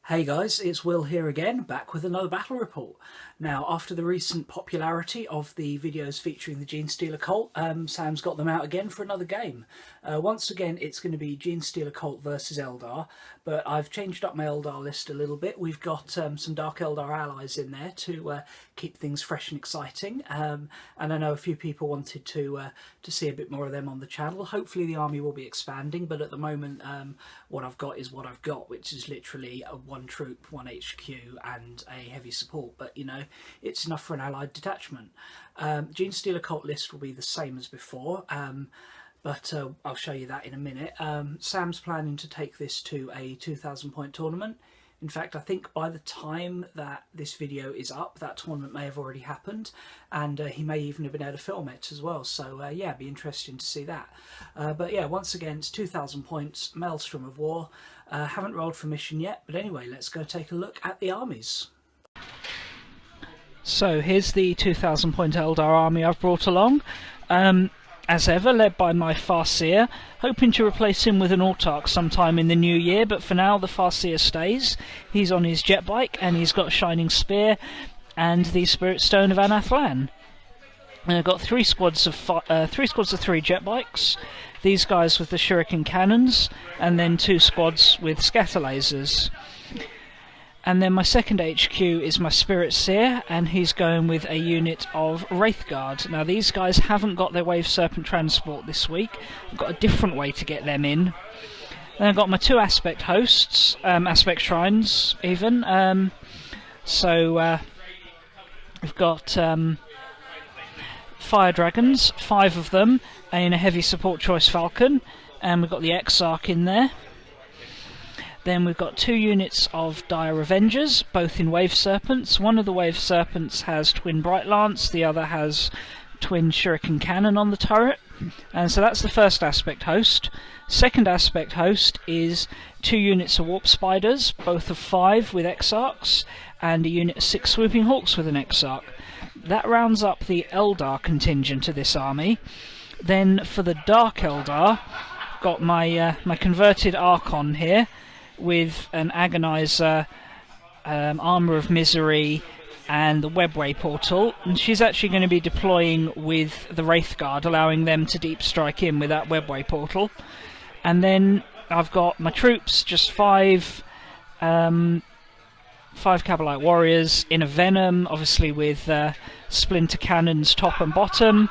Hey guys, it's Will here again, back with another battle report. Now, after the recent popularity of the videos featuring the Genestealer Cult, Sam's got them out again for another game. Once again, it's going to be Genestealer Cult versus Eldar, but I've changed up my Eldar list a little bit. We've got some Dark Eldar Allies in there to keep things fresh and exciting, and I know a few people wanted to see a bit more of them on the channel. Hopefully the army will be expanding, but at the moment what I've got is what I've got, which is literally a one troop, one HQ and a heavy support, but you know, it's enough for an allied detachment. Genestealer Cult list will be the same as before, but I'll show you that in a minute. Sam's planning to take this to a 2,000 point tournament. In fact, I think by the time that this video is up, that tournament may have already happened, and he may even have been able to film it as well. So yeah, it'd be interesting to see that. But yeah, once again, it's 2,000 points, Maelstrom of War. Haven't rolled for mission yet, but anyway, let's go take a look at the armies. So here's the 2,000 point Eldar army I've brought along. As ever, led by my Farseer, hoping to replace him with an Autarch sometime in the new year, but for now the Farseer stays. He's on his jet bike and he's got a Shining Spear and the Spirit Stone of Anathlan. I've got three squads of three jet bikes, these guys with the Shuriken cannons, and then two squads with scatter lasers. And then my second HQ is my Spirit Seer, and he's going with a unit of Wraithguard. Now these guys haven't got their Wave Serpent transport this week. I've got a different way to get them in. Then I've got my two Aspect Hosts, Aspect Shrines even. We've got Fire Dragons, 5 of them, in a heavy support choice Falcon, and we've got the Exarch in there. Then we've got 2 units of Dire Avengers, both in Wave Serpents. One of the Wave Serpents has twin Bright Lance, the other has twin Shuriken Cannon on the turret. And so that's the first Aspect Host. Second Aspect Host is 2 units of Warp Spiders, both of 5 with Exarchs, and a unit of 6 Swooping Hawks with an Exarch. That rounds up the Eldar contingent of this army. Then for the Dark Eldar, got my converted Archon here, with an Agonizer, Armour of Misery, and the Webway Portal, and she's actually going to be deploying with the Wraithguard, allowing them to deep strike in with that Webway Portal. And then I've got my troops, just 5 Cabalite Warriors in a Venom, obviously with Splinter Cannons top and bottom,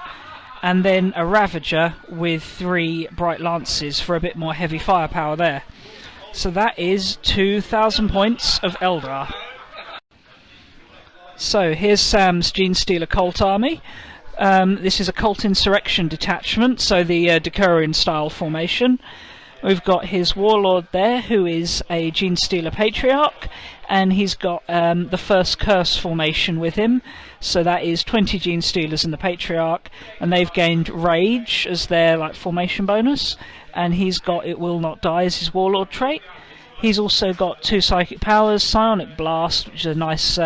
and then a Ravager with 3 Bright Lances for a bit more heavy firepower there. So that is 2,000 points of Eldar. So here's Sam's Genestealer Cult army. This is a Cult Insurrection detachment, so the Decurion style formation. We've got his Warlord there, who is a Genestealer Patriarch, and he's got the first Curse formation with him. So that is 20 Genestealers in the Patriarch, and they've gained Rage as their formation bonus. And he's got It Will Not Die as his Warlord trait. He's also got 2 Psychic Powers, Psionic Blast, which is a nice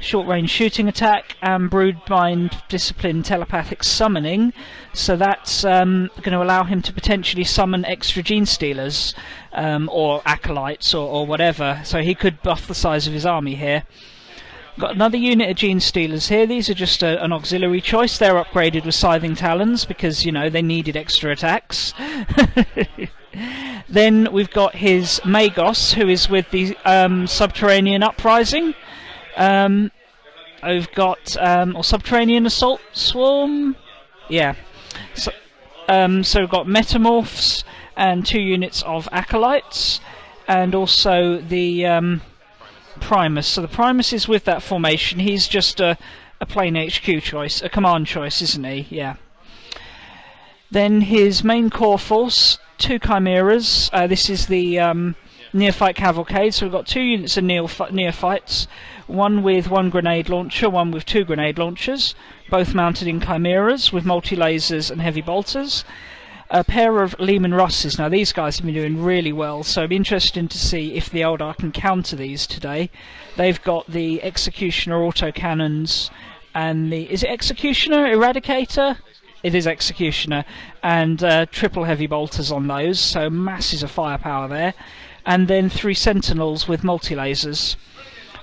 short-range shooting attack, and Broodmind Discipline Telepathic Summoning. So that's going to allow him to potentially summon extra Genestealers, or Acolytes, or whatever. So he could buff the size of his army here. Got another unit of Genestealers here. These are just an auxiliary choice. They're upgraded with Scything Talons because, you know, they needed extra attacks. Then we've got his Magos, who is with the Subterranean Uprising. We've got or Subterranean Assault Swarm. Yeah. So we've got Metamorphs and 2 units of Acolytes, and also the Primus. So the Primus is with that formation. He's just a plain HQ choice, a command choice, isn't he? Yeah. Then his main core force, 2 Chimeras. This is the Neophyte Cavalcade. So we've got 2 units of Neophytes, one with 1 grenade launcher, one with 2 grenade launchers, both mounted in Chimeras with multi-lasers and heavy bolters. A pair of Lehman Russes. Now these guys have been doing really well, so it'll be interesting to see if the Eldar can counter these today. They've got the Executioner autocannons and the... is it Executioner? Eradicator? It is Executioner, and triple heavy bolters on those, so masses of firepower there. and then 3 sentinels with multi-lasers.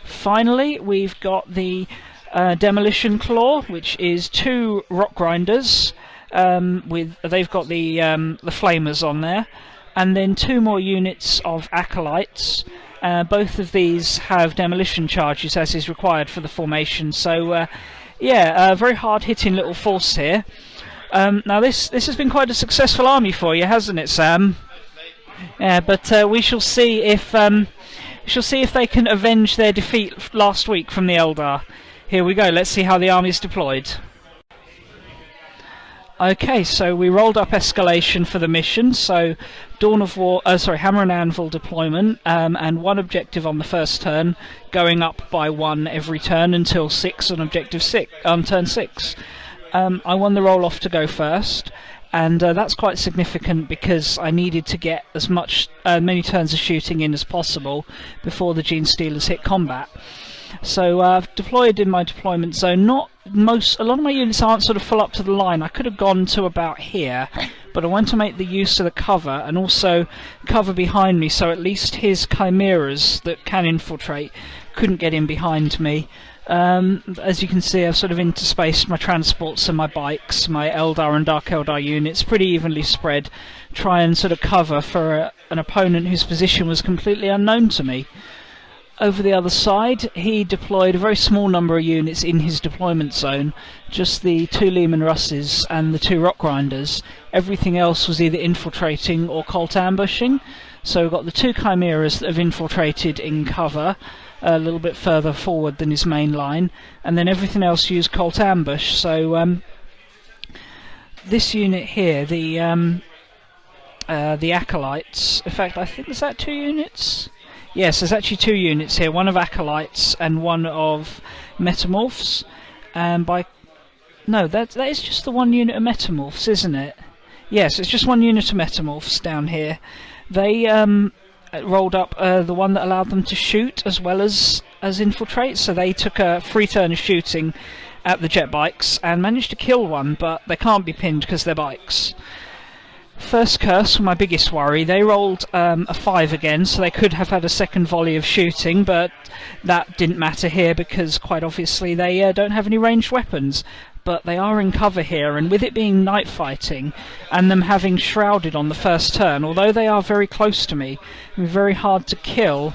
Finally, we've got the Demolition Claw, which is 2 rock grinders. They've got the flamers on there, and then 2 more units of acolytes. Both of these have demolition charges, as is required for the formation. So, yeah, a very hard-hitting little force here. Now, this has been quite a successful army for you, hasn't it, Sam? Yeah, but we shall see if they can avenge their defeat last week from the Eldar. Here we go. Let's see how the army's deployed. Okay, so we rolled up escalation for the mission. So, Dawn of War, Hammer and Anvil deployment, and 1 objective on the first turn, going up by 1 every turn until 6 on objective 6 on turn 6. I won the roll off to go first, and that's quite significant because I needed to get as many turns of shooting in as possible before the Genestealers hit combat. So I've deployed in my deployment zone. A lot of my units aren't sort of full up to the line. I could have gone to about here, but I want to make the use of the cover and also cover behind me, so at least his chimeras that can infiltrate couldn't get in behind me. As you can see, I've sort of interspaced my transports and my bikes, my Eldar and Dark Eldar units, pretty evenly spread, try and sort of cover for an opponent whose position was completely unknown to me. Over the other side, he deployed a very small number of units in his deployment zone, just the 2 Lehman Russes and the 2 Rock Grinders. Everything else was either infiltrating or cult ambushing. So we've got the 2 Chimeras that have infiltrated in cover, a little bit further forward than his main line, and then everything else used cult ambush. So this unit here, the Acolytes, in fact I think, is that 2 units? Yes, there's actually 2 units here, 1 of Acolytes and 1 of Metamorphs. No, that is just the 1 unit of Metamorphs, isn't it? Yes, it's just 1 unit of Metamorphs down here. They rolled up the one that allowed them to shoot as well as infiltrate, so they took a free turn of shooting at the jet bikes and managed to kill 1, but they can't be pinned because they're bikes. First curse, my biggest worry. They rolled a 5 again, so they could have had a second volley of shooting, but that didn't matter here because quite obviously they don't have any ranged weapons. But they are in cover here, and with it being night fighting and them having shrouded on the first turn, although they are very close to me and very hard to kill,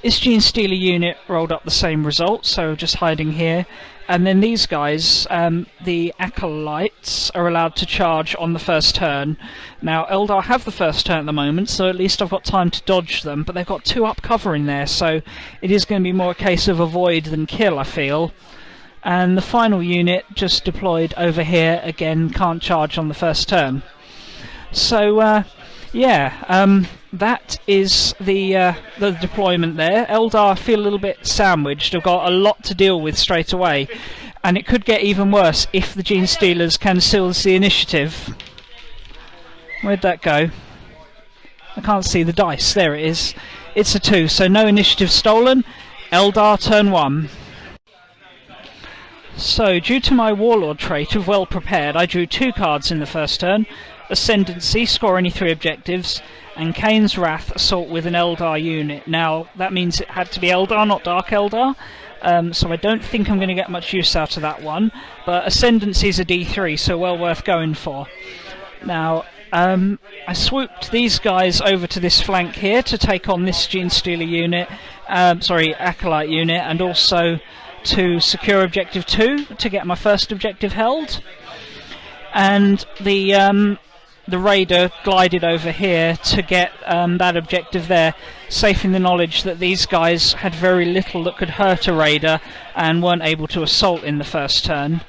this Genestealer unit rolled up the same result, so just hiding here. And then these guys, the Acolytes, are allowed to charge on the first turn. Now, Eldar have the first turn at the moment, so at least I've got time to dodge them, but they've got 2 up cover in there, so it is going to be more a case of avoid than kill, I feel. And the final unit just deployed over here, again, can't charge on the first turn. So, yeah, that is the deployment there. Eldar feel a little bit sandwiched. They've got a lot to deal with straight away, and it could get even worse if the Genestealers can seal the initiative. Where'd that go? I can't see the dice. There it is. It's a 2, so no initiative stolen. Eldar turn 1. So, due to my Warlord trait of well prepared, I drew 2 cards in the first turn. Ascendancy, score any 3 objectives, and Kane's Wrath, assault with an Eldar unit. Now, that means it had to be Eldar, not Dark Eldar, so I don't think I'm going to get much use out of that one, but Ascendancy is a D3, so well worth going for. Now, I swooped these guys over to this flank here to take on this Genestealer unit, Acolyte unit, and also to secure objective 2 to get my first objective held. And the Raider glided over here to get that objective there, safe in the knowledge that these guys had very little that could hurt a Raider and weren't able to assault in the first turn.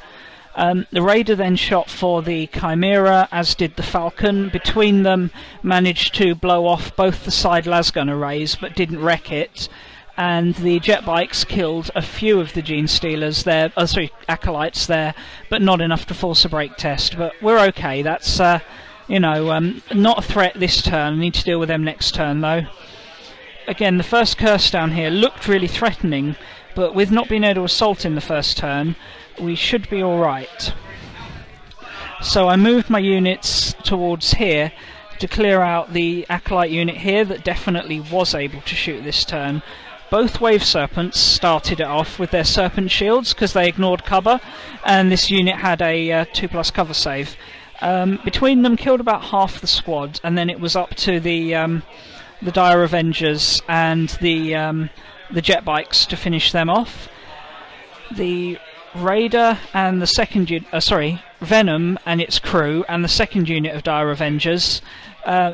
The Raider then shot for the Chimera, as did the Falcon. Between them managed to blow off both the side lasgun arrays but didn't wreck it. And the jet bikes killed a few of the Genestealers there, Acolytes there, but not enough to force a break test. But we're okay. That's not a threat this turn. I need to deal with them next turn though. Again, the first curse down here looked really threatening, but with not being able to assault in the first turn, we should be alright. So I moved my units towards here to clear out the Acolyte unit here that definitely was able to shoot this turn. Both Wave Serpents started it off with their Serpent Shields because they ignored cover, and this unit had a 2+ cover save. Between them killed about half the squad, and then it was up to the Dire Avengers and the jet bikes to finish them off. The Raider and the second Venom and its crew and the second unit of Dire Avengers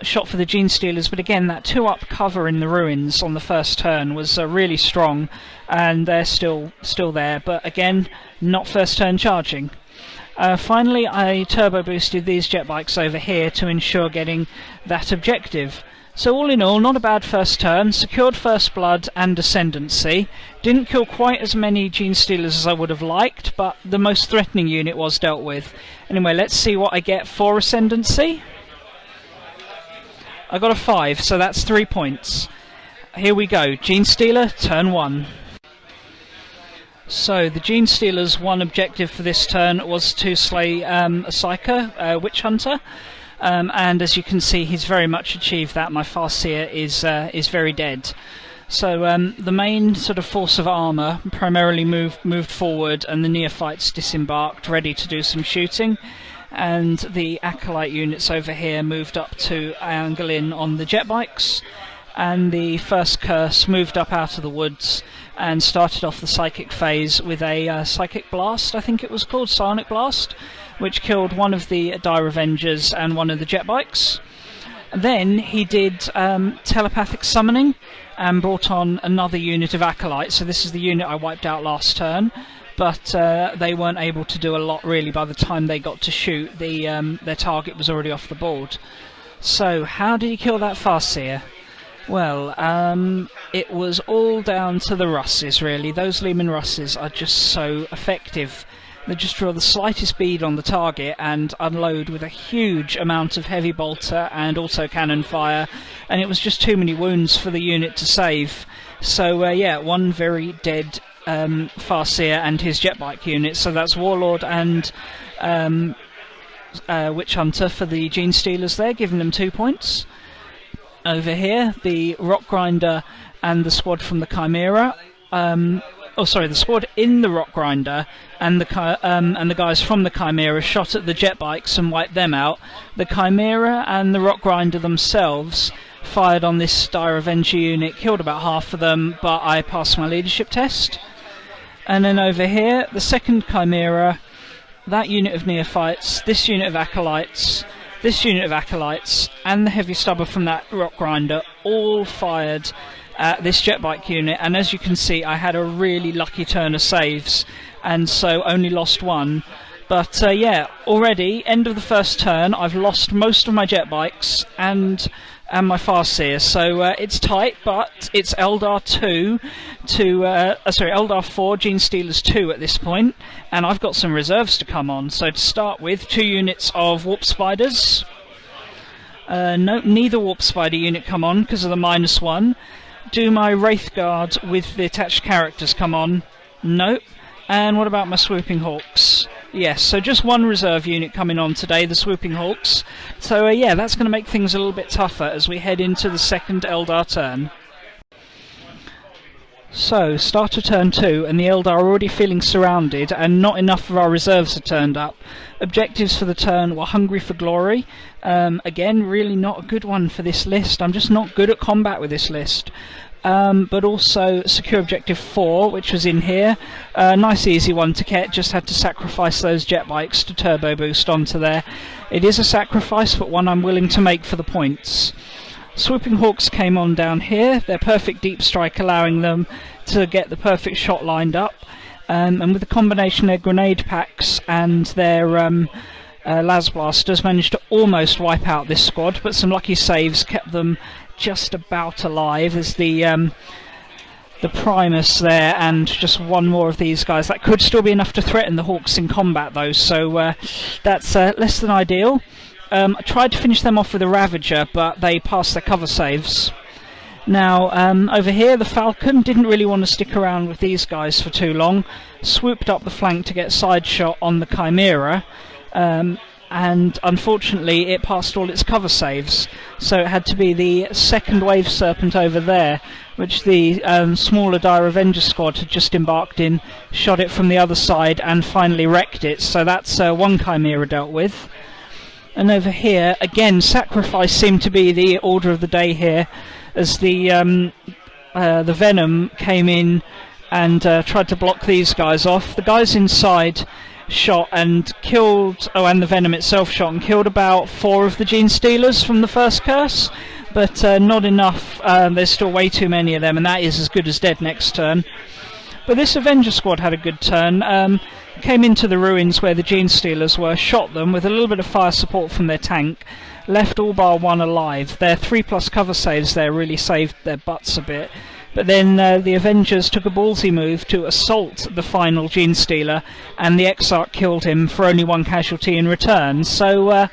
shot for the Genestealers, but again that 2-up cover in the ruins on the first turn was really strong, and they're still there, but again not first turn charging. Finally I turbo boosted these jet bikes over here to ensure getting that objective. So all in all, not a bad first turn, secured first blood and ascendancy. Didn't kill quite as many Genestealers as I would have liked, but the most threatening unit was dealt with. Anyway, let's see what I get for ascendancy. I got a 5, so that's 3 points. Here we go, Genestealer, turn 1. So the Genestealer's one objective for this turn was to slay a Psyker, Witch Hunter. And as you can see, he's very much achieved that. My Farseer is very dead. So the main sort of force of armour primarily moved forward, and the neophytes disembarked, ready to do some shooting. And the Acolyte units over here moved up to angle in on the jet bikes. And the first curse moved up out of the woods and started off the psychic phase with a psychic blast, I think it was called, psionic blast, which killed one of the Dire Avengers and one of the jet bikes. Then he did telepathic summoning and brought on another unit of Acolytes. So this is the unit I wiped out last turn, but they weren't able to do a lot really. By the time they got to shoot, their target was already off the board. So how did he kill that Farseer? Well, it was all down to the Russes really. Those Lehman Russes are just so effective. They just draw the slightest bead on the target and unload with a huge amount of heavy bolter and also cannon fire, and it was just too many wounds for the unit to save. So yeah, one very dead Farseer and his jetbike unit, so that's Warlord and Witch Hunter for the Genestealers there, giving them 2 points. Over here, the Rock Grinder and the squad from the Chimera, the squad in the Rock Grinder and the guys from the Chimera shot at the jet bikes and wiped them out. The Chimera and the Rock Grinder themselves fired on this Dire Avenger unit, killed about half of them, but I passed my leadership test. And then over here, the second Chimera, that unit of neophytes, this unit of acolytes, this unit of acolytes, and the heavy stubber from that Rock Grinder all fired at this jetbike unit, and as you can see I had a really lucky turn of saves and so only lost one. But yeah, already end of the first turn I've lost most of my jetbikes and my Farseer, so it's tight, but it's Eldar 4 Genestealers 2 at this point, and I've got some reserves to come on. So to start with, 2 units of Warp Spiders. No, neither Warp Spider unit come on because of the -1. Do my Wraith Guard with the attached characters come on? Nope. And what about my Swooping Hawks? Yes, so just one reserve unit coming on today, the Swooping Hawks. So yeah, that's going to make things a little bit tougher as we head into the second Eldar turn. So, start of turn 2, and the Eldar are already feeling surrounded, and not enough of our reserves have turned up. Objectives for the turn were Hungry for Glory. Again, really not a good one for this list. I'm just not good at combat with this list. But also Secure Objective 4, which was in here. Nice easy one to get, just had to sacrifice those jet bikes to turbo boost onto there. It is a sacrifice, but one I'm willing to make for the points. Swooping Hawks came on down here, their perfect deep strike allowing them to get the perfect shot lined up, and with the combination of their grenade packs and their las blasters managed to almost wipe out this squad, but some lucky saves kept them just about alive. There's the Primus there and just one more of these guys. That could still be enough to threaten the Hawks in combat though, so that's less than ideal. I tried to finish them off with a Ravager, but they passed their cover saves. Now, over here, the Falcon didn't really want to stick around with these guys for too long. Swooped up the flank to get side shot on the Chimera. and unfortunately it passed all its cover saves, so it had to be the second wave serpent over there, which the smaller Dire Avenger squad had just embarked in, shot it from the other side and finally wrecked it. So that's one Chimera dealt with. And over here again, sacrifice seemed to be the order of the day here, as the Venom came in and tried to block these guys off. The guys inside shot and killed, and the Venom itself shot and killed about 4 of the Genestealers from the first curse, but not enough. There's still way too many of them, and that is as good as dead next turn. But this Avenger squad had a good turn. Came into the ruins where the Genestealers were, shot them with a little bit of fire support from their tank, left all bar 1 alive. Their 3+ cover saves there really saved their butts a bit. But then the Avengers took a ballsy move to assault the final Genestealer, and the Exarch killed him for only 1 casualty in return. So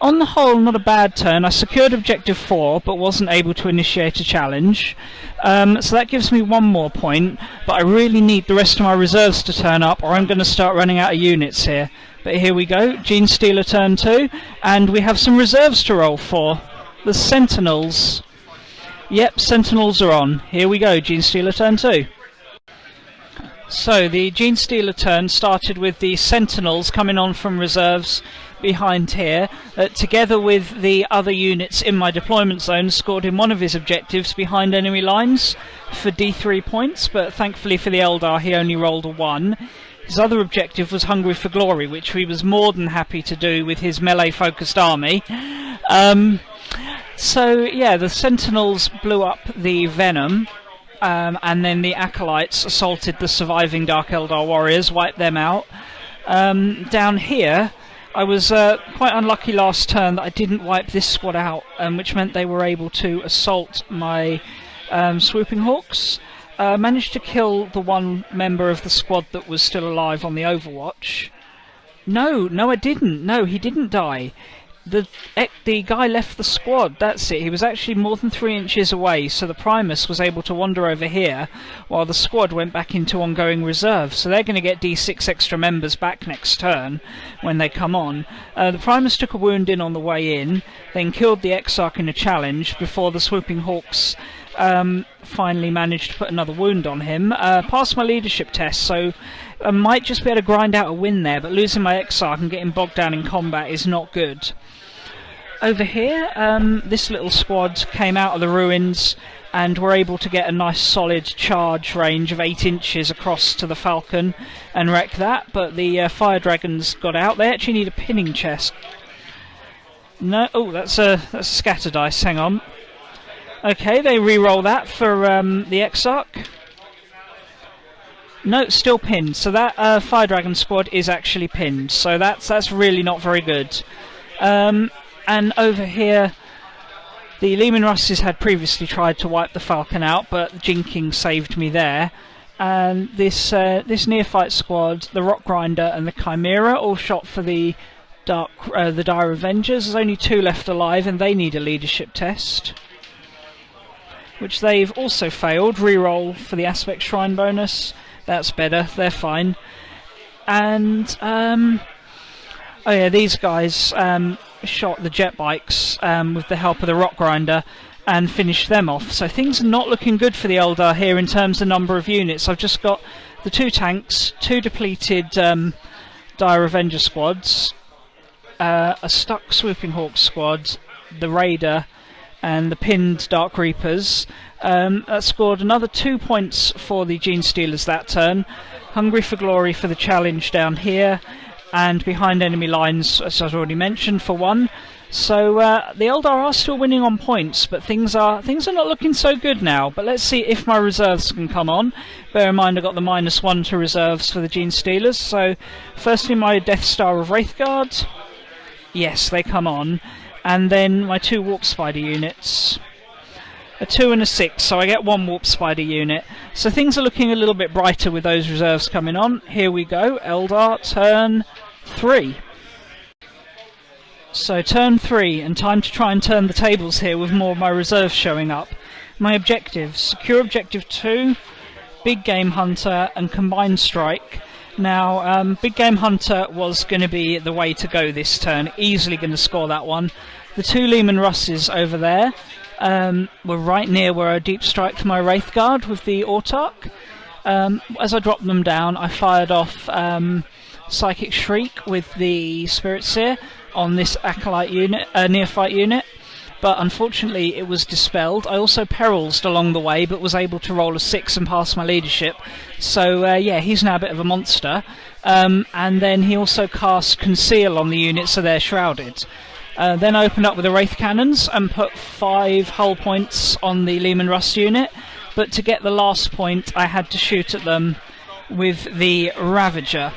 on the whole, not a bad turn. I secured objective 4, but wasn't able to initiate a challenge. So that gives me 1 more point, but I really need the rest of my reserves to turn up, or I'm going to start running out of units here. But here we go, Genestealer turn 2, and we have some reserves to roll for. The Sentinels. Yep, Sentinels are on. Here we go, Genestealer turn 2. So the Genestealer turn started with the Sentinels coming on from reserves behind here, together with the other units in my deployment zone, scored in one of his objectives behind enemy lines for D3 points, but thankfully for the Eldar he only rolled a 1. His other objective was Hungry for Glory, which he was more than happy to do with his melee-focused army. So yeah, the Sentinels blew up the Venom, and then the Acolytes assaulted the surviving Dark Eldar warriors, wiped them out. Down here, I was quite unlucky last turn that I didn't wipe this squad out, which meant they were able to assault my Swooping Hawks. Managed to kill the 1 member of the squad that was still alive on the Overwatch. No, I didn't. No, he didn't die. The guy left the squad, that's it. He was actually more than 3 inches away, so the Primus was able to wander over here while the squad went back into ongoing reserve. So they're going to get D6 extra members back next turn when they come on. The Primus took a wound in on the way in, then killed the Exarch in a challenge before the Swooping Hawks finally managed to put another wound on him. Passed my leadership test, so I might just be able to grind out a win there, but losing my Exarch and getting bogged down in combat is not good. Over here, this little squad came out of the ruins and were able to get a nice solid charge range of 8 inches across to the Falcon and wreck that, but the Fire Dragons got out. They actually need a pinning chest. No, oh, that's a scatter dice, hang on. Okay, they re-roll that for the Exarch. No, still pinned, so that Fire Dragon squad is actually pinned, so that's really not very good. And over here, the Leman Russes had previously tried to wipe the Falcon out, but jinking saved me there. And this neophyte squad, the Rock Grinder and the Chimera, all shot for the Dire Avengers. There's only 2 left alive, and they need a leadership test, which they've also failed. Reroll for the Aspect Shrine bonus. That's better. They're fine. And oh yeah, these guys shot the jet bikes with the help of the Rock Grinder and finished them off. So things are not looking good for the Eldar here in terms of number of units. I've just got the 2 tanks, 2 depleted Dire Avenger squads, a stuck Swooping Hawk squad, the Raider, and the pinned Dark Reapers. That scored another 2 points for the Genestealers that turn. Hungry for Glory for the challenge down here, and behind enemy lines, as I've already mentioned, for 1. So the Eldar are still winning on points, but things are not looking so good now. But let's see if my reserves can come on. Bear in mind I've got the -1 to reserves for the Genestealers. So firstly my Death Star of Wraithguard. Yes, they come on. And then my 2 Warp Spider units. A 2 and a 6, so I get 1 Warp Spider unit. So things are looking a little bit brighter with those reserves coming on. Here we go, Eldar, turn 3. So turn 3, and time to try and turn the tables here with more of my reserves showing up. My objectives: secure objective 2, Big Game Hunter and Combined Strike. Now, Big Game Hunter was going to be the way to go this turn, easily going to score that one. The two Lehman Russes over there were right near where I deep striked my Wraith Guard with the Autarch. As I dropped them down, I fired off Psychic Shriek with the Spirit Seer on this Acolyte unit, Neophyte unit, but unfortunately it was dispelled. I also perils along the way, but was able to roll a 6 and pass my leadership. So yeah, he's now a bit of a monster. And then he also cast Conceal on the unit, so they're shrouded. Then I opened up with the Wraith Cannons and put 5 hull points on the Lehman Russ unit, but to get the last point I had to shoot at them with the Ravager.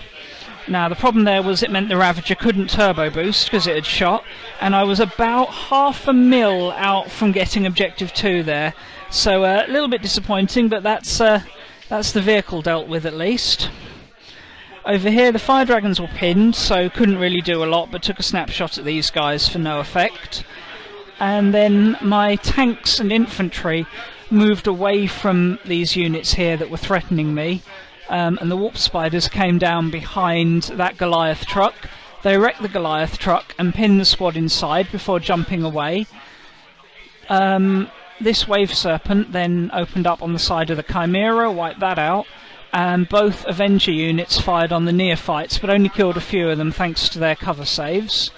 Now the problem there was it meant the Ravager couldn't turbo boost because it had shot, and I was about half a mil out from getting objective 2 there, so a little bit disappointing, but that's the vehicle dealt with at least. Over here the Fire Dragons were pinned, so couldn't really do a lot, but took a snapshot at these guys for no effect. And then my tanks and infantry moved away from these units here that were threatening me. And the Warp Spiders came down behind that Goliath truck. They wrecked the Goliath truck and pinned the squad inside before jumping away. This Wave Serpent then opened up on the side of the Chimera, wiped that out, and both Avenger units fired on the Neophytes, but only killed a few of them thanks to their cover saves.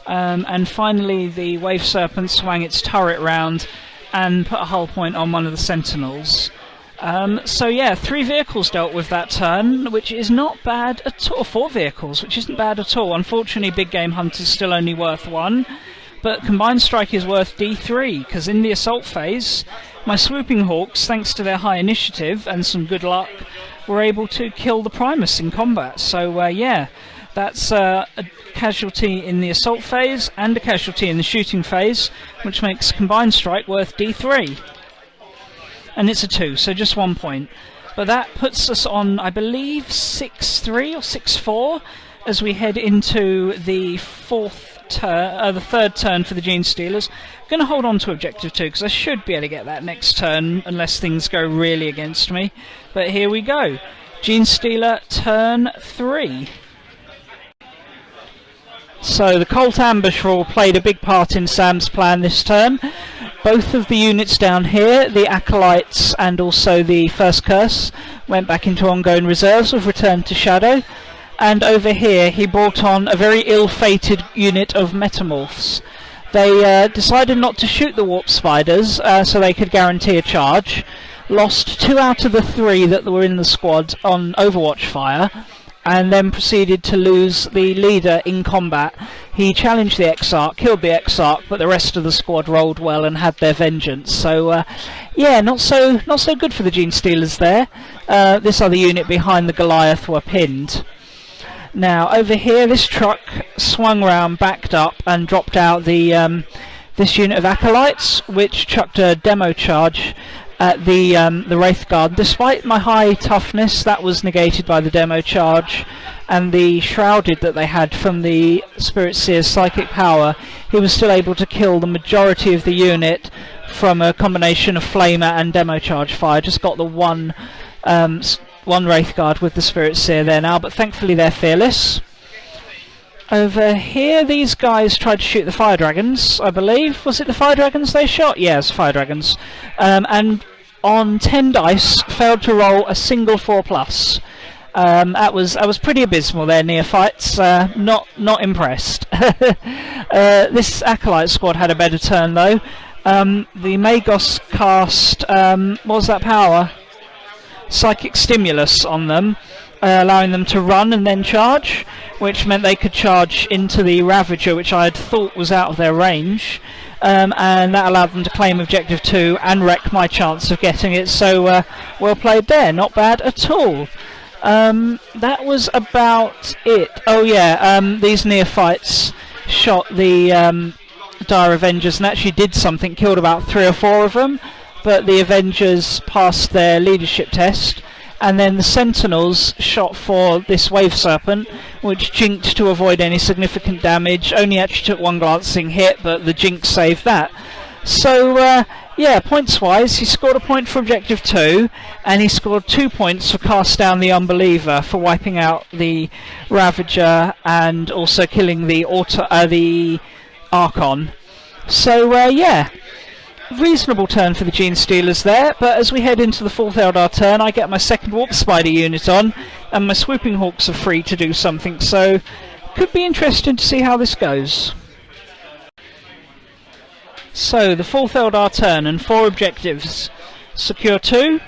And finally the Wave Serpent swung its turret round and put a hull point on one of the Sentinels. So yeah, 3 vehicles dealt with that turn, which is not bad at all. 4 vehicles, which isn't bad at all. Unfortunately, Big Game Hunter's still only worth 1, but Combined Strike is worth D3, because in the assault phase, my Swooping Hawks, thanks to their high initiative and some good luck, were able to kill the Primus in combat. So yeah, that's a casualty in the assault phase and a casualty in the shooting phase, which makes Combined Strike worth D3. And it's a 2, so just 1 point. But that puts us on, I believe, 6-3 or 6-4 as we head into the third turn for the Genestealers. I'm going to hold on to objective 2 because I should be able to get that next turn unless things go really against me. But here we go. Genestealer turn 3. So the Cult Ambush rule played a big part in Sam's plan this turn. Both of the units down here, the Acolytes and also the First Curse, went back into ongoing reserves with Return to Shadow. And over here he brought on a very ill-fated unit of Metamorphs. They decided not to shoot the Warp Spiders so they could guarantee a charge. Lost 2 out of the 3 that were in the squad on Overwatch fire, and then proceeded to lose the leader in combat. He challenged the Exarch, killed the Exarch, but the rest of the squad rolled well and had their vengeance. So yeah, not so good for the Genestealers there. This other unit behind the Goliath were pinned. Now over here this truck swung round, backed up and dropped out the this unit of Acolytes, which chucked a demo charge at the Wraith Guard. Despite my high toughness, that was negated by the demo charge, and the shrouded that they had from the Spirit Seer's psychic power, he was still able to kill the majority of the unit from a combination of flamer and demo charge fire. Just got the one Wraith Guard with the Spirit Seer there now, but thankfully they're fearless. Over here these guys tried to shoot the Fire Dragons, I believe. Was it the Fire Dragons they shot? Yes, Fire Dragons. And on 10 dice failed to roll a single 4+. That was pretty abysmal there, Neophytes. Not impressed. This Acolyte squad had a better turn though. The Magos cast, what was that power? Psychic Stimulus on them, allowing them to run and then charge, which meant they could charge into the Ravager, which I had thought was out of their range, and that allowed them to claim objective 2 and wreck my chance of getting it. So well played there, not bad at all. That was about it. Oh yeah, these Neophytes shot the Dire Avengers and actually did something, killed about 3 or 4 of them, but the Avengers passed their leadership test, and then the Sentinels shot for this Wave Serpent, which jinked to avoid any significant damage. Only actually took 1 glancing hit, but the jinx saved that. So yeah, points wise, he scored a point for objective 2, and he scored 2 points for cast down the Unbeliever, for wiping out the Ravager and also killing the Archon. So yeah, reasonable turn for the Genestealers there. But as we head into the 4th Eldar turn, I get my 2nd Warp Spider unit on, and my Swooping Hawks are free to do something, so could be interesting to see how this goes. So, the 4th Eldar turn and 4 objectives. Secure 2,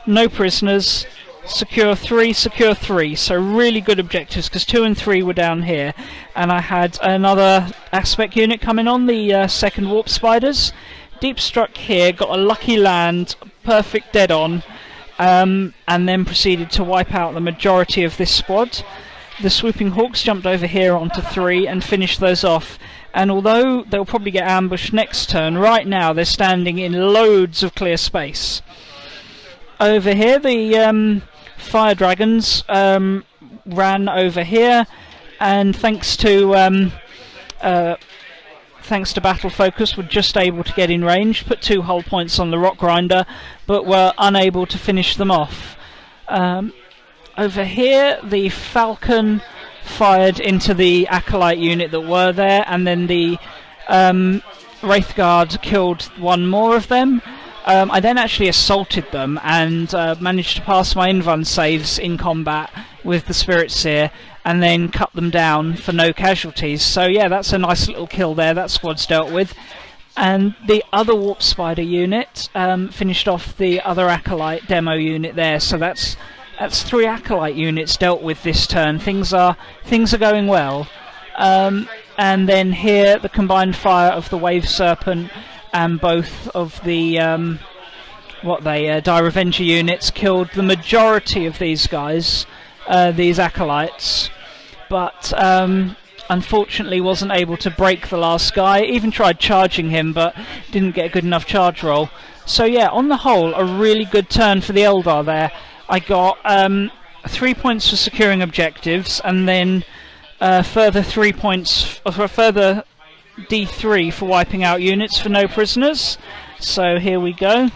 no prisoners, secure 3, secure 3. So really good objectives, because 2 and 3 were down here. And I had another aspect unit coming on, the 2nd Warp Spiders. Deep struck here, got a lucky land, perfect dead on, and then proceeded to wipe out the majority of this squad. The Swooping Hawks jumped over here onto 3 and finished those off. And although they'll probably get ambushed next turn, right now they're standing in loads of clear space. Over here, the Fire Dragons ran over here, and thanks to Battle Focus, were just able to get in range, put 2 hull points on the Rock Grinder, but were unable to finish them off. Over here, the Falcon fired into the Acolyte unit that were there, and then the Wraithguard killed 1 more of them. I then actually assaulted them and managed to pass my invuln saves in combat with the Spirit Seer, and then cut them down for no casualties. So yeah, that's a nice little kill there. That squad's dealt with. And the other Warp Spider unit finished off the other Acolyte demo unit there. So that's 3 Acolyte units dealt with this turn. Things are going well. And then here, the combined fire of the Wave Serpent and both of the Die Revenger units killed the majority of these guys, these Acolytes, but unfortunately wasn't able to break the last guy. Even tried charging him, but didn't get a good enough charge roll. So yeah, on the whole, a really good turn for the Eldar there. I got 3 points for securing objectives, and then further 3 points, or further D3 for wiping out units for no prisoners. So here we go.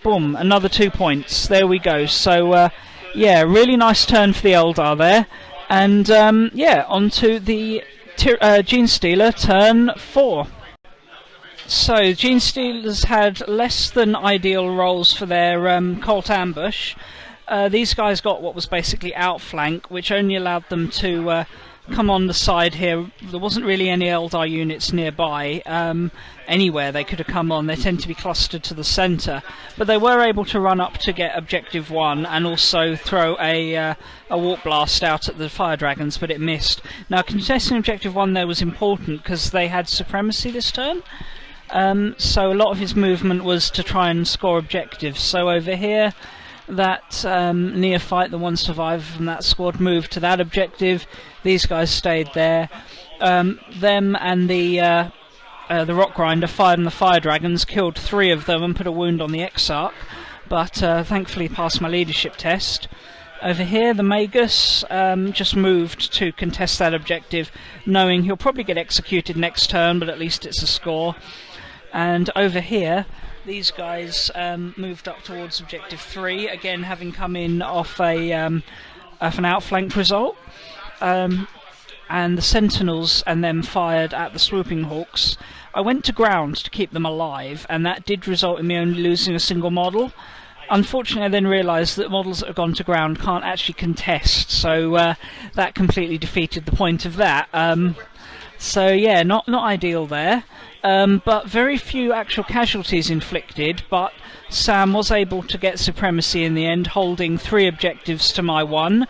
Boom, another 2 points. There we go. So yeah, really nice turn for the Eldar there. And yeah, on to the Genestealer turn 4. So, Genestealers had less than ideal rolls for their Cult Ambush. These guys got what was basically outflank, which only allowed them to come on the side here. There wasn't really any Eldar units nearby, anywhere they could have come on. They tend to be clustered to the centre. But they were able to run up to get Objective 1 and also throw a Warp Blast out at the Fire Dragons, but it missed. Now, contesting Objective 1 there was important because they had Supremacy this turn. So a lot of his movement was to try and score objectives. So over here, that neophyte, the 1 survivor from that squad, moved to that objective. These guys stayed there. Them and the Rock Grinder fired on the Fire Dragons, killed 3 of them and put a wound on the Exarch, but thankfully passed my leadership test. Over here, the Magus just moved to contest that objective, knowing he'll probably get executed next turn, but at least it's a score. And over here, these guys moved up towards Objective 3, again having come in off an outflank result. And the Sentinels and them fired at the Swooping Hawks. I went to ground to keep them alive, and that did result in me only losing a single model. Unfortunately, I then realised that models that have gone to ground can't actually contest, so that completely defeated the point of that. So yeah, not ideal there. But very few actual casualties inflicted, but Sam was able to get Supremacy in the end, holding 3 objectives to my 1,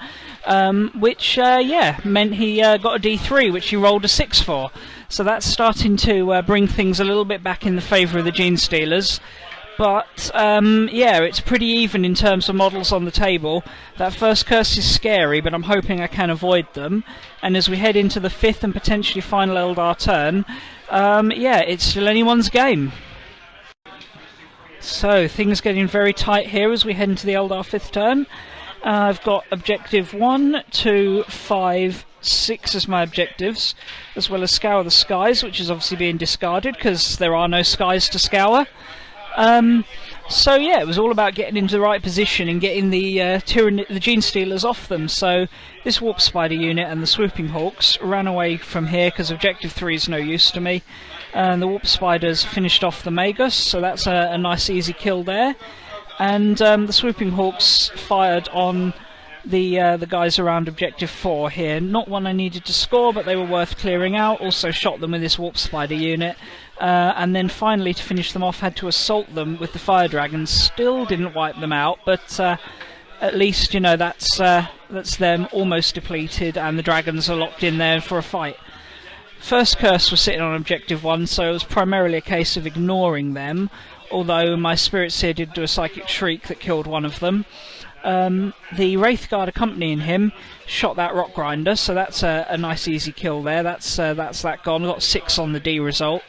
which yeah, meant he got a D3, which he rolled a 6 for. So that's starting to bring things a little bit back in the favour of the Genestealers. But yeah, it's pretty even in terms of models on the table. That first curse is scary, but I'm hoping I can avoid them. And as we head into the 5th and potentially final Eldar turn, yeah, it's still anyone's game. So things getting very tight here as we head into the Eldar 5th turn. I've got Objective 1, 2, 5, 6 as my objectives, as well as Scour the Skies, which is obviously being discarded because there are no skies to scour. So yeah, it was all about getting into the right position and getting the Genestealers off them. So this Warp Spider unit and the Swooping Hawks ran away from here because Objective 3 is no use to me. And the Warp Spiders finished off the Magus, so that's a nice easy kill there. And the Swooping Hawks fired on the guys around Objective 4 here. Not one I needed to score, but they were worth clearing out. Also shot them with this Warp Spider unit. And then finally, to finish them off, had to assault them with the Fire Dragons. Still didn't wipe them out, but at least, you know, that's them almost depleted, and the dragons are locked in there for a fight. First curse was sitting on Objective 1, so it was primarily a case of ignoring them, although my Spirit Seer did do a Psychic Shriek that killed one of them. The Wraith Guard accompanying him shot that Rock Grinder, so that's a nice easy kill there. That's that gone. We've got 6 on the D result.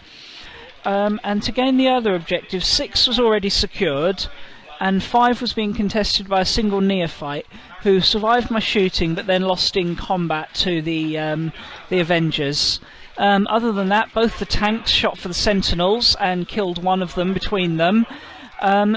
And to gain the other objective, 6 was already secured, and 5 was being contested by a single neophyte who survived my shooting but then lost in combat to the Avengers. Other than that, both the tanks shot for the Sentinels and killed one of them between them.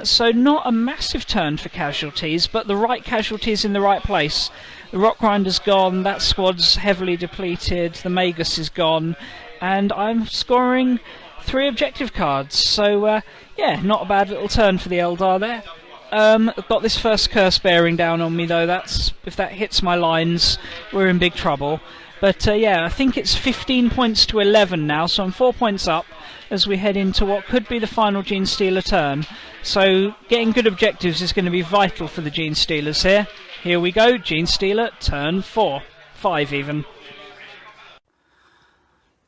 So not a massive turn for casualties, but the right casualties in the right place. The Rock Grinder's gone, that squad's heavily depleted, the Magus is gone, and I'm scoring 3 objective cards. So yeah, not a bad little turn for the Eldar there. I've got this first curse bearing down on me though. That's, if that hits my lines, we're in big trouble. But yeah, I think it's 15 points to 11 now, so I'm 4 points up as we head into what could be the final Genestealer turn. So getting good objectives is going to be vital for the Genestealers here. Here we go, Genestealer turn 4. 5 even.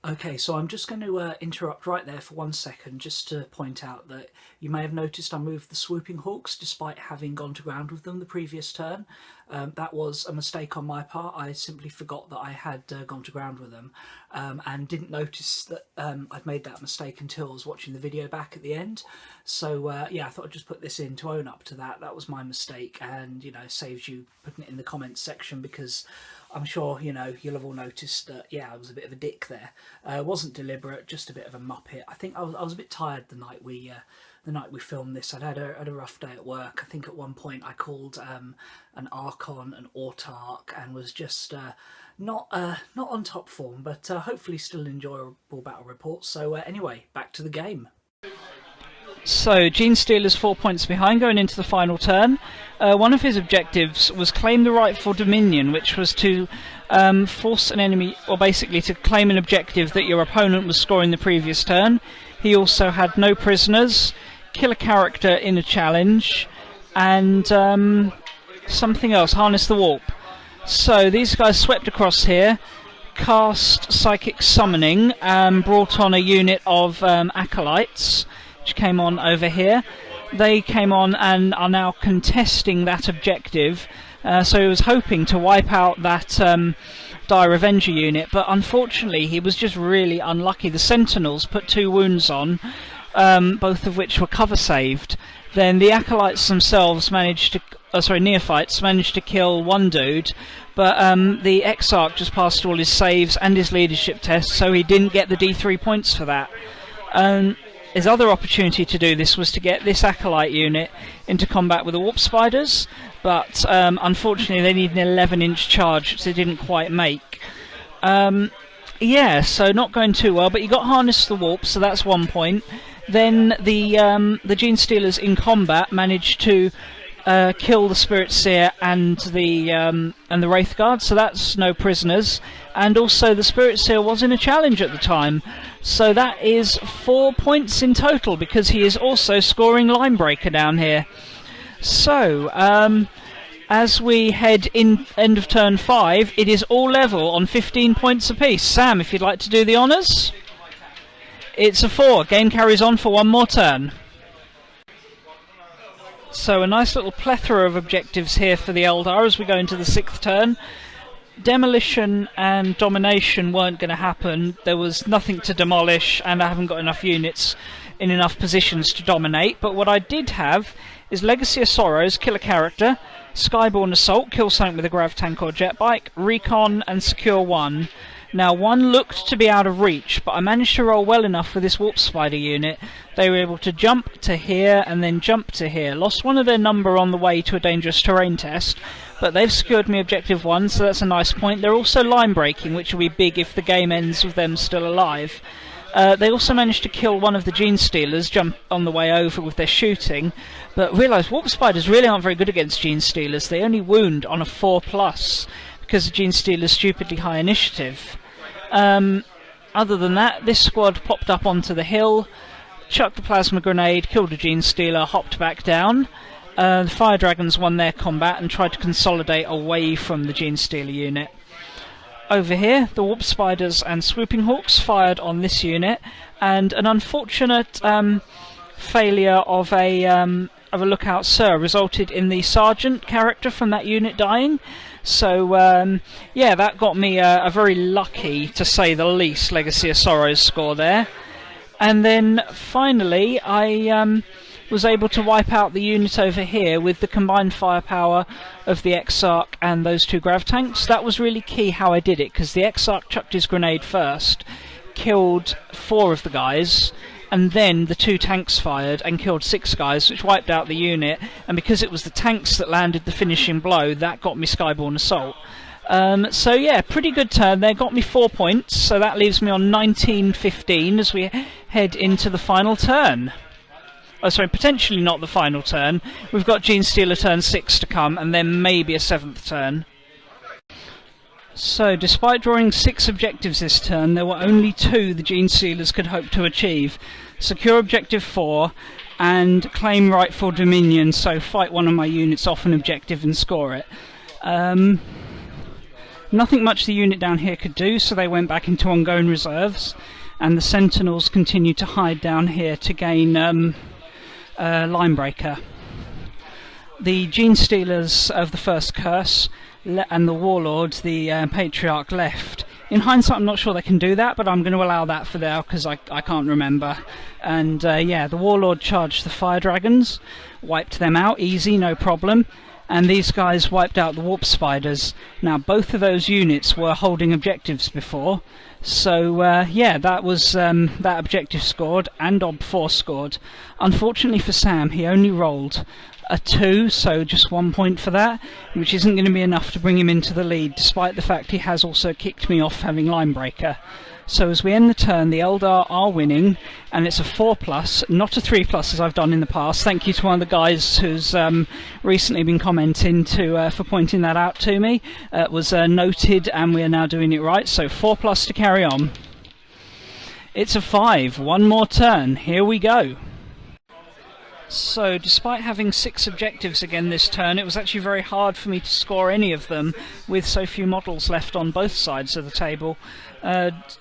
Okay, so I'm just going to interrupt right there for 1 second just to point out that you may have noticed I moved the Swooping Hawks despite having gone to ground with them the previous turn. That was a mistake on my part. I simply forgot that I had gone to ground with them and didn't notice that I'd made that mistake until I was watching the video back at the end. So yeah, I thought I'd just put this in to own up to that. That was my mistake, and you know, saves you putting it in the comments section, because I'm sure, you know, you'll have all noticed that, yeah, I was a bit of a dick there. It wasn't deliberate, just a bit of a muppet. I think I was a bit tired the night we filmed this. I'd had a rough day at work. I think at one point I called an Archon an Autarch and was just not on top form, but hopefully still enjoyable battle reports. So anyway, back to the game. So, Genestealer's 4 points behind going into the final turn. One of his objectives was claim the right for Dominion, which was to force an enemy, or basically to claim an objective that your opponent was scoring the previous turn. He also had no prisoners, kill a character in a challenge, and something else, harness the warp. So these guys swept across here, cast Psychic Summoning, and brought on a unit of Acolytes, which came on over here. They came on and are now contesting that objective, so he was hoping to wipe out that Dire Avenger unit, but unfortunately he was just really unlucky. The Sentinels put 2 wounds on, both of which were cover saved. Then the Acolytes themselves managed to, Neophytes managed to kill one dude, but the Exarch just passed all his saves and his leadership tests, so he didn't get the D3 points for that. His other opportunity to do this was to get this Acolyte unit into combat with the Warp Spiders, but unfortunately they need an 11-inch charge, which they didn't quite make. Yeah, so not going too well, but you got Harness the Warp, so that's 1 point. Then the Genestealers in combat managed to kill the Spirit Seer and the Wraith Guard, so that's no prisoners. And also the Spirit Seer was in a challenge at the time, so that is 4 points in total, because he is also scoring Linebreaker down here. So as we head in end of turn 5, it is all level on 15 points apiece. Sam, if you'd like to do the honours. It's a 4. Game carries on for one more turn. So a nice little plethora of objectives here for the Eldar as we go into the 6th turn. demolition and domination weren't going to happen. There was nothing to demolish, and I haven't got enough units in enough positions to dominate. But what I did have is Legacy of Sorrows, kill a character, Skyborne Assault, kill something with a grav tank or jet bike, Recon and secure 1. Now 1 looked to be out of reach, but I managed to roll well enough with this Warp Spider unit. They were able to jump to here and then jump to here. Lost one of their number on the way to a dangerous terrain test, but they've secured me objective 1, so that's a nice point. They're also line breaking, which will be big if the game ends with them still alive. They also managed to kill one of the Genestealers, jump on the way over with their shooting, but realised Warp Spiders really aren't very good against Genestealers. They only wound on a 4+, because of Genestealer's stupidly high initiative. Other than that, this squad popped up onto the hill, chucked the plasma grenade, killed a Genestealer, hopped back down. The Fire Dragons won their combat and tried to consolidate away from the Genestealer unit. Over here, the Warp Spiders and Swooping Hawks fired on this unit, and an unfortunate failure of a Lookout Sir resulted in the Sergeant character from that unit dying. So, yeah, that got me a very lucky, to say the least, Legacy of Sorrows score there. And then, finally, I was able to wipe out the unit over here with the combined firepower of the Exarch and those 2 grav tanks. That was really key how I did it, because the Exarch chucked his grenade first, killed 4 of the guys, and then the 2 tanks fired and killed 6 guys, which wiped out the unit. And because it was the tanks that landed the finishing blow, that got me Skyborne Assault. So yeah, pretty good turn there, got me 4 points, so that leaves me on 19-15 as we head into the final turn. Oh, sorry, potentially not the final turn. We've got Genestealer turn 6 to come, and then maybe a 7th turn. So, despite drawing 6 objectives this turn, there were only 2 the Genestealers could hope to achieve. Secure objective 4, and claim rightful dominion, so fight one of my units off an objective and score it. Nothing much the unit down here could do, so they went back into ongoing reserves, and the Sentinels continued to hide down here to gain Linebreaker. The Genestealers of the first curse and the Warlord, the Patriarch, left. In hindsight, I'm not sure they can do that, but I'm going to allow that for now because I can't remember. And yeah, the Warlord charged the Fire Dragons, wiped them out, easy, no problem. And these guys wiped out the Warp Spiders. Now, both of those units were holding objectives before, so yeah, that was that objective scored, and Ob 4 scored. Unfortunately for Sam, he only rolled a 2, so just 1 point for that, which isn't going to be enough to bring him into the lead, despite the fact he has also kicked me off having Linebreaker. So as we end the turn, the Eldar are winning, and it's a 4+, not a 3+ as I've done in the past. Thank you to one of the guys who's recently been commenting for pointing that out to me. It was noted, and we are now doing it right, so 4+ to carry on. It's a 5, one more turn, here we go. So, despite having 6 objectives again this turn, it was actually very hard for me to score any of them with so few models left on both sides of the table.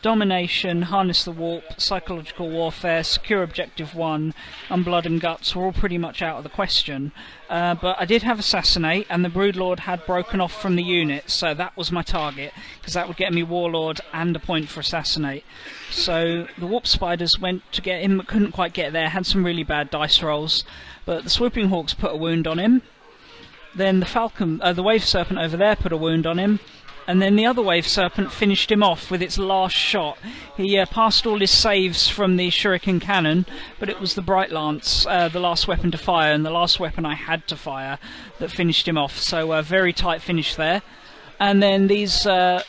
Domination, Harness the Warp, Psychological Warfare, Secure Objective 1, and Blood and Guts were all pretty much out of the question. But I did have Assassinate, and the Broodlord had broken off from the unit, so that was my target, because that would get me Warlord and a point for Assassinate. So the Warp Spiders went to get him, but couldn't quite get there, had some really bad dice rolls, but the Swooping Hawks put a wound on him. Then the Falcon, the Wave Serpent over there put a wound on him. And then the other Wave Serpent finished him off with its last shot. He passed all his saves from the Shuriken Cannon, but it was the Bright Lance, the last weapon to fire, and the last weapon I had to fire, that finished him off. So a very tight finish there. And then these Dire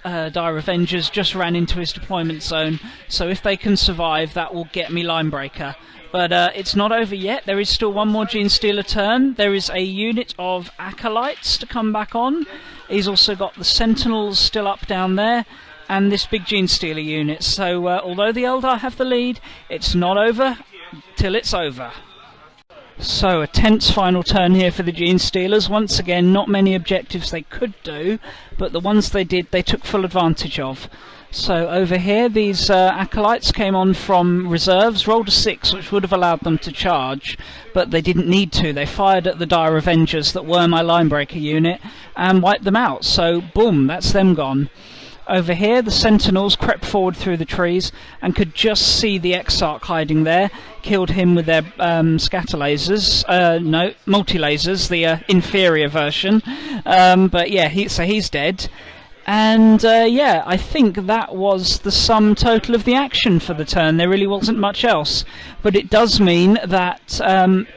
Avengers just ran into his deployment zone, so if they can survive, that will get me Linebreaker. But it's not over yet. There is still one more Genestealer turn. There is a unit of Acolytes to come back on. He's also got the Sentinels still up down there, and this big Genestealer unit. So although the Eldar have the lead, it's not over till it's over. So a tense final turn here for the Genestealers. Once again, not many objectives they could do, but the ones they did, they took full advantage of. So over here, these acolytes came on from reserves, rolled a 6, which would have allowed them to charge, but they didn't need to. They fired at the Dire Avengers that were my linebreaker unit and wiped them out. So boom, that's them gone. Over here, the Sentinels crept forward through the trees and could just see the Exarch hiding there. Killed him with their scatter lasers, no, multi-lasers, the inferior version. But yeah, he's dead. And yeah, I think that was the sum total of the action for the turn. There really wasn't much else. But it does mean that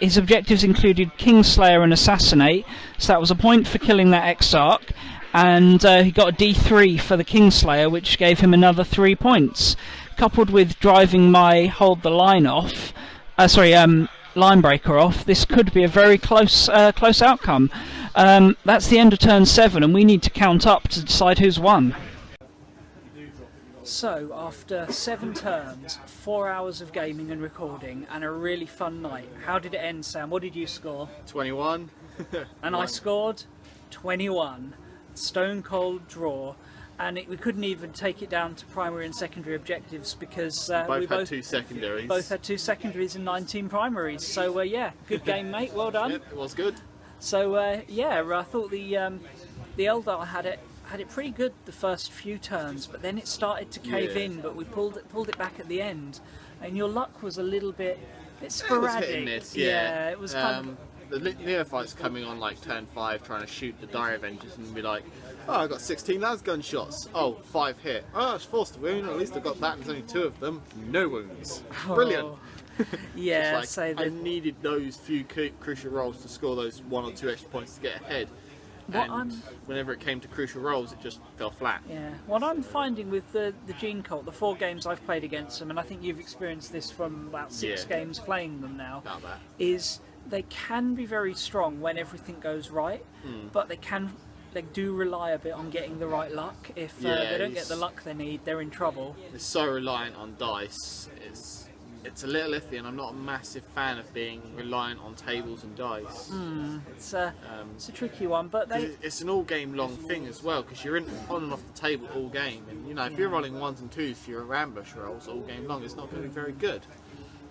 his objectives included Kingslayer and Assassinate, so that was a point for killing that Exarch. And he got a D3 for the Kingslayer, which gave him another 3 points. Coupled with driving my hold the line off, linebreaker off, this could be a very close outcome. That's the end of turn 7, and we need to count up to decide who's won. So, after 7 turns, 4 hours of gaming and recording, and a really fun night, how did it end, Sam? What did you score? 21. And I scored 21. Stone cold draw, and we couldn't even take it down to primary and secondary objectives because we both had 2 secondaries. Both had 2 secondaries and 19 primaries. So yeah, good game, mate. Well done. Yep, it was good. So yeah, I thought the Eldar had it pretty good the first few turns, but then it started to cave in. But we pulled it back at the end, and your luck was a little bit sporadic. It was hit and miss, yeah, it was kind of. The neophytes coming on like turn 5 trying to shoot the Dire Avengers and be like, oh, I got 16 las gunshots. Oh, 5 hit. Oh, it's forced to wound. At least I got that and there's only 2 of them. No wounds. Brilliant. Yeah, like, so I needed those few crucial rolls to score those 1 or 2 extra points to get ahead. And whenever it came to crucial rolls, it just fell flat. Yeah. What I'm finding with the Gene Cult, the 4 games I've played against them, and I think you've experienced this from about 6 games playing them now, is they can be very strong when everything goes right, but they do rely a bit on getting the right luck. If they don't get the luck they need, they're in trouble. It's so reliant on dice. It's a little iffy, and I'm not a massive fan of being reliant on tables and dice. It's a tricky one, but it's an all game long thing as well, because you're on and off the table all game, and you know if you're rolling 1s and 2s for your ambush rolls all game long, it's not going to be very good.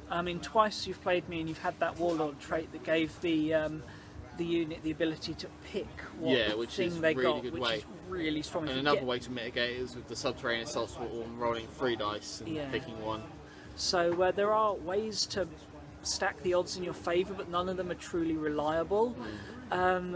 I mean, twice you've played me and you've had that Warlord trait that gave the unit the ability to pick what thing they got, which is really strong. And another way to mitigate it is with the Subterranean Assault Swarm rolling 3 dice and picking 1. So there are ways to stack the odds in your favour, but none of them are truly reliable.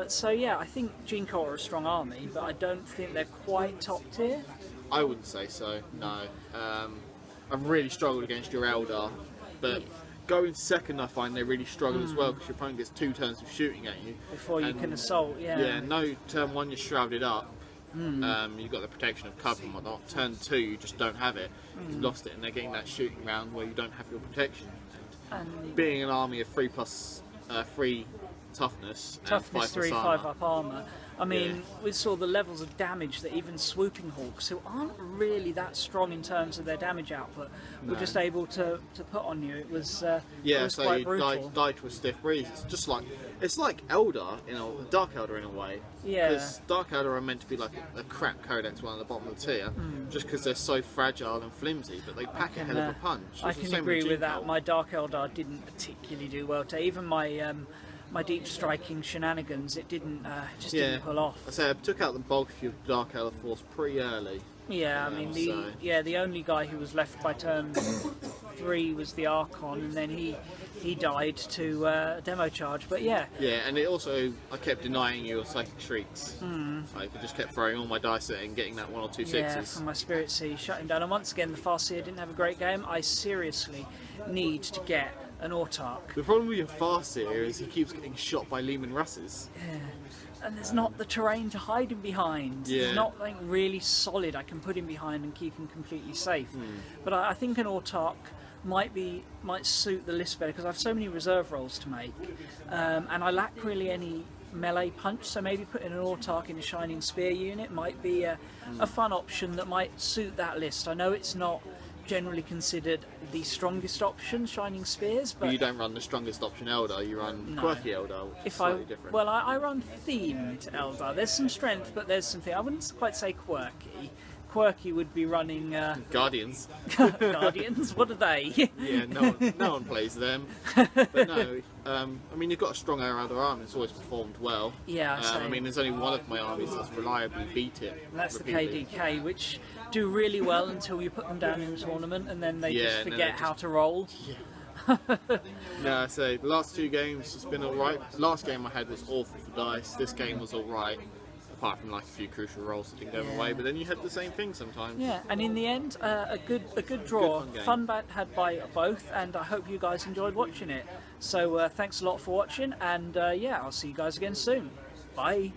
So yeah, I think Gene Cult are a strong army, but I don't think they're quite top tier. I wouldn't say so, no. I've really struggled against your Eldar, but going second I find they really struggle as well, because your opponent gets 2 turns of shooting at you. Before you can assault, Yeah, no, turn 1 you're shrouded up. You've got the protection of cover and whatnot. Turn 2 you just don't have it. You've lost it, and they're getting that shooting round where you don't have your protection. And being an army of 3+ toughness, and 3, 5 up armour. I mean, we saw the levels of damage that even swooping hawks, who aren't really that strong in terms of their damage output, were just able to put on you. It was so quite brutal. You die to a stiff breeze. It's like Eldar, Dark Eldar in a way. Yeah. Because Dark Eldar are meant to be like a crap Codex one at the bottom of the tier, just because they're so fragile and flimsy, but they pack a hell of a punch. I can agree with that. My Dark Eldar didn't particularly do well. Even my deep striking shenanigans, it didn't didn't pull off. I say I took out the bulk of your Dark Eldar force pretty early. Yeah, I mean the only guy who was left by turn 3 was the Archon, and then he died to a demo charge. But yeah. Yeah, and it also I kept denying your psychic shrieks. I just kept throwing all my dice at it and getting that 1 or 2 6s. Yeah, from my Spirit Sea, shutting down. And once again, the Farseer didn't have a great game. I seriously need to get an Autarch. The problem with your Farseer is he keeps getting shot by Lehman Russes. Yeah. And there's not the terrain to hide him behind. Yeah. There's not like really solid I can put him behind and keep him completely safe. But I think an Autarch might suit the list better, because I have so many reserve rolls to make, and I lack really any melee punch. So maybe putting an Autarch in a Shining Spear unit might be a fun option that might suit that list. I know it's not generally considered the strongest option, Shining Spears. But you don't run the strongest option Eldar, you run quirky Eldar, which is slightly different. Well, I run themed Eldar. There's some strength, but there's something. I wouldn't quite say quirky. Quirky would be running Guardians. Guardians. What are they? Yeah, no one plays them. But no, I mean, you've got a strong Eldar army. It's always performed well. Yeah, I mean, there's only one of my armies that's reliably beat it. And that's repeatedly. the KDK, which do really well until you put them down in a tournament, and then they just forget how to roll. Yeah. No, so the last 2 games has been alright. Last game I had was awful for dice. This game was alright, apart from like a few crucial rolls that didn't go my way. But then you had the same thing sometimes. Yeah, and in the end, a good draw. Good fun had by both, and I hope you guys enjoyed watching it. So thanks a lot for watching, and yeah, I'll see you guys again soon. Bye.